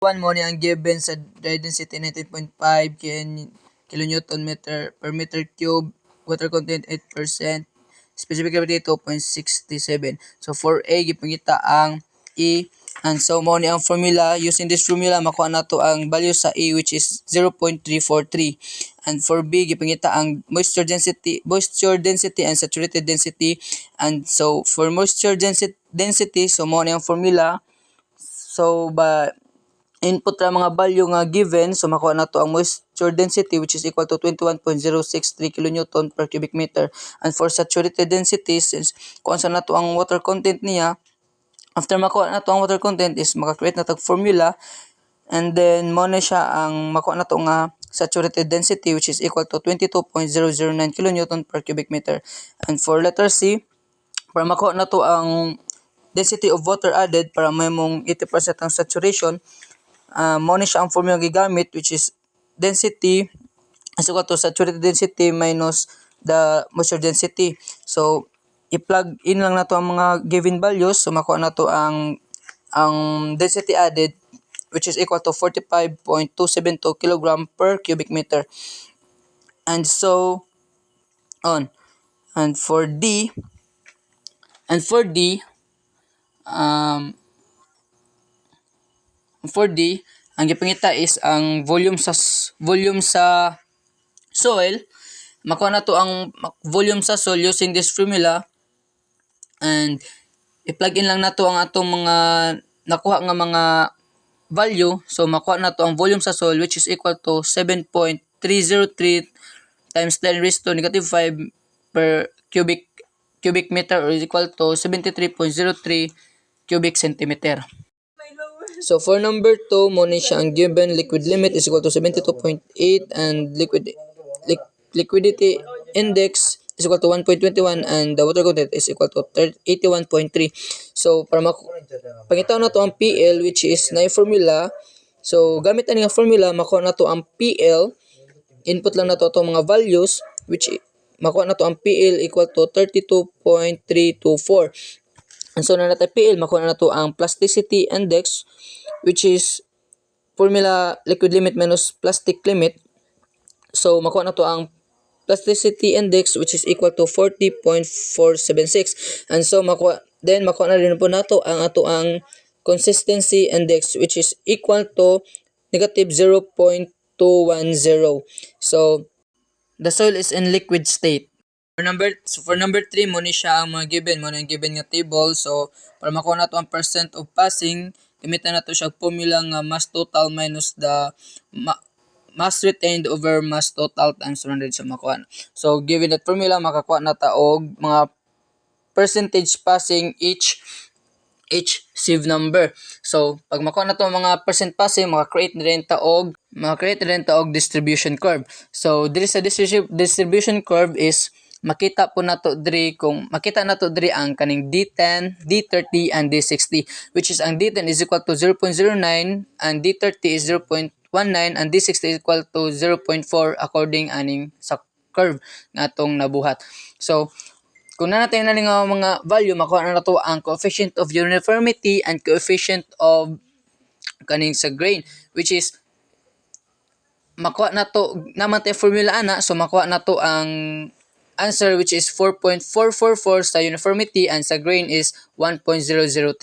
One mo ni ang given sa dry density 19.5 kilonewton meter per meter cube, water content 8%, specific gravity 2.67. So for A gipangita ang E, and so mo ni ang formula. Using this formula makuha nato ang value sa E which is 0.343, and for B gipangita ang moisture density and saturated density. And so for moisture density, so mo ni ang formula. So ba input ra mga value nga given, so makuha nato ang moisture density which is equal to 21.063 kilonewton per cubic meter. And for saturated density, since kung sa nato ang water content niya, after makuha nato ang water content is maka-create na tag formula, and then mo na siya ang makuha nato nga saturated density which is equal to 22.009 kilonewton per cubic meter. And for letter C, para makuha nato ang density of water added para may mong 80% ang saturation, mo ni siya ang formula gigamit which is density is equal to saturated density minus the moisture density. So i-plug in lang nato ang mga given values, so makuha nato ang density added which is equal to 45.272 kg per cubic meter. And so on. And for D, ang gipangita is ang volume sa soil. Makuha na to ang volume sa soil using this formula, and i-plug in lang nato ang atong mga nakuha nga mga value. So makuha na to ang volume sa soil which is equal to 7.303 times 10 raised to negative 5 per cubic meter, or is equal to 73.03 cubic centimeter. So for number 2, mo ni siya ang given liquid limit is equal to 72.8, and liquidity index is equal to 1.21, and the water content is equal to 81.3. So para pangitaw na to ang PL which is na formula. So gamit ani nga formula makuha na to ang PL. Input lang na to itong mga values which makuha na to ang PL equal to 32.324. And so na natin PL, makuha na to ang plasticity index which is formula liquid limit minus plastic limit. So makuha na to ang plasticity index which is equal to 40.476. And so makuha na rin po nato ang ato ang consistency index which is equal to negative 0.210. So the soil is in liquid state. For number 3, mo ni siya ang mga given. Mo na yung given nga table. So, para makuha na to ang percent of passing, gamitan na to siya formula nga mass total minus the mass retained over mass total times 100 sa makuha. So, given that formula, makakuha na ta og mga percentage passing each sieve number. So, pag makuha na to mga percent passing, maka-create na rin ta og distribution curve. So, diri sa distribution curve is makita nato diri ang kaning D10, D30 and D60, which is ang D10 is equal to 0.09 and D30 is 0.19 and D60 is equal to 0.4 according aning sa curve nga atong nabuhat. So kung natin na mga value, makuha na nato ang coefficient of uniformity and coefficient of kaning sa grain, which is makuha na to naman tayo formula ana. So makuha na to ang answer which is 4.444 sa uniformity, and sa grain is 1.003.